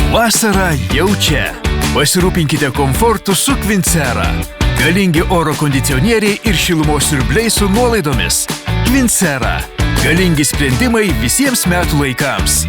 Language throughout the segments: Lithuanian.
Vasara jau čia. Pasirūpinkite komfortu su Quincera. Galingi oro kondicionieriai ir šilumos siurbliai su nuolaidomis. Quincera. Galingi sprendimai visiems metų laikams.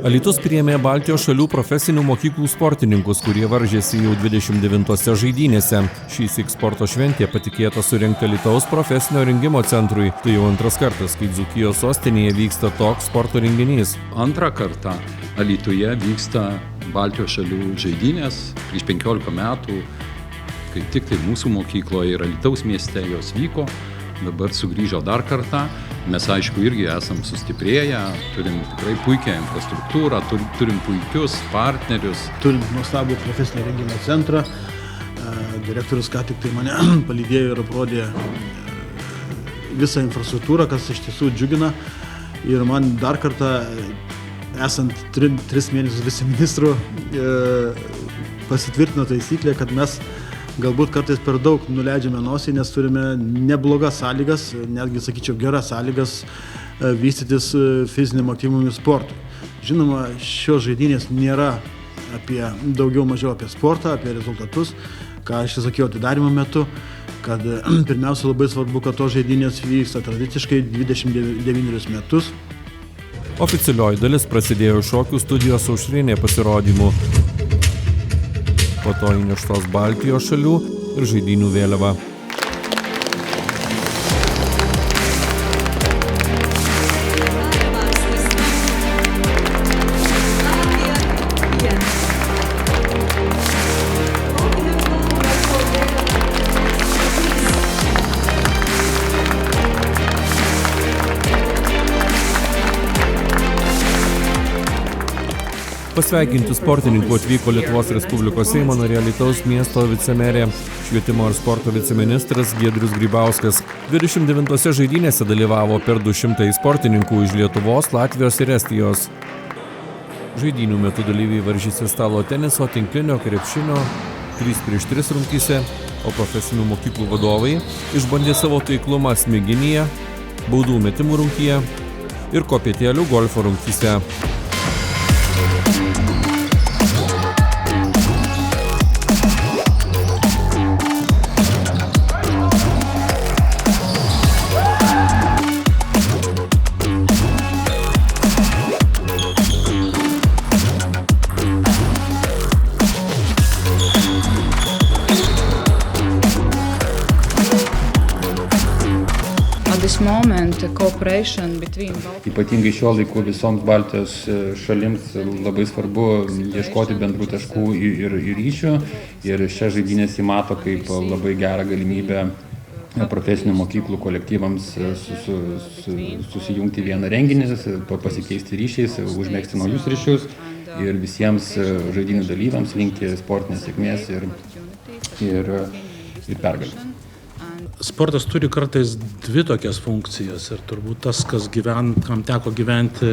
Alytus priėmė Baltijos šalių profesinių mokyklų sportininkus, kurie varžėsi jau 29 žaidynėse. Šįsyk sporto šventė patikėta surengti Alytaus profesinio rengimo centrui. Tai jau antras kartas, kai Dzūkijos sostinėje vyksta toks sporto renginys. Antrą kartą Alytuje vyksta Baltijos šalių žaidynės. Prieš 15 metų, kai tik tai mūsų mokykloje ir Alytaus mieste jos vyko. Dabar sugrįžo dar kartą. Mes, aišku, irgi esam sustiprėję, turim tikrai puikią infrastruktūrą, turim puikius partnerius. Turim nuostabų profesinio rengimo centrą. Direktorius ką tik tai mane palydėjo ir aprodė visą infrastruktūrą, kas iš tiesų džiugina. Ir man dar kartą, esant 3 mėnesius viceministrų, pasitvirtino taisyklė, kad mes galbūt kartais per daug nuleidžiame nosį, nes turime neblogas sąlygas, netgi sakyčiau geras sąlygas vystytis fiziniam aktyvumui sportui. Žinoma, šios žaidynės nėra daugiau mažiau apie sportą, apie rezultatus, ką aš sakiau atidarymo metu, kad pirmiausia labai svarbu, kad tos žaidynės vyksta tradiciškai 29 metus. Oficialioji dalis prasidėjo šokių studijos Aušrinė pasirodymu. Po to įneštos Baltijos šalių ir žaidynių vėliava. Pasveikinti sportininkų atvyko Lietuvos Respublikos Seimo narė Alytaus miesto vicemerė, švietimo ir sporto viceministras Giedrius Grybauskas. 29 žaidynėse dalyvavo per 200 sportininkų iš Lietuvos, Latvijos ir Estijos. Žaidynių metu dalyviai varžysi stalo teniso, tinklinio, krepšinio, 3x3 rungtyse, o profesinių mokyklų vadovai išbandė savo taiklumą smiginyje, baudų metimų rungtyje ir kopėtėlių golfo rungtyse. Ypatingai šiuo laiku visoms Baltijos šalims labai svarbu ieškoti bendrų taškų ir ryšių. Ir šią žaidynės įmato kaip labai gerą galimybę profesinių mokyklų kolektyvams susijungti vieną renginį, pasikeisti ryšiais, užmegzti naujus ryšius ir visiems žaidynių dalyviams linki sportinės sėkmės ir pergalės. Sportas turi kartais dvi tokias funkcijas ir turbūt tas, kam teko gyventi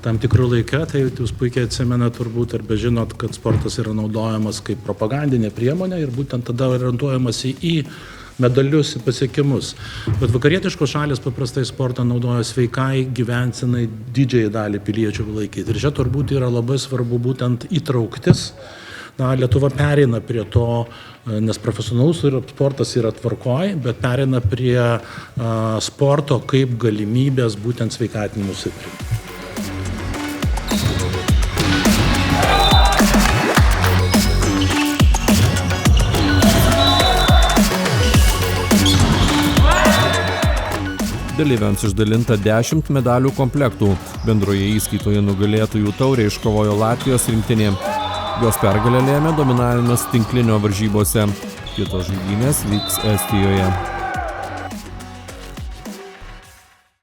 tam tikrų laiką, tai jūs puikiai atsimenat turbūt arba žinot, kad sportas yra naudojamas kaip propagandinė priemonė ir būtent tada orientuojamas į medalius ir pasiekimus. Bet vakarietiškos šalys paprastai sportą naudoja sveikai gyvensenai didžiąją dalį piliečių laikyti. Ir čia turbūt yra labai svarbu būtent įtrauktis. Lietuva pereina prie to, nes profesionalus sportas yra tvarkoj, bet pereina prie sporto kaip galimybės būtent sveikatinimo stiprinti. Dalyviams išdalinta 10 medalių komplektų. Bendroje įskaitoje nugalėtojų taurę iškovojo Latvijos rinktinė. Jos pergalę lėmė dominavimas tinklinio varžybose. Kitos žaidynės vyks Estijoje.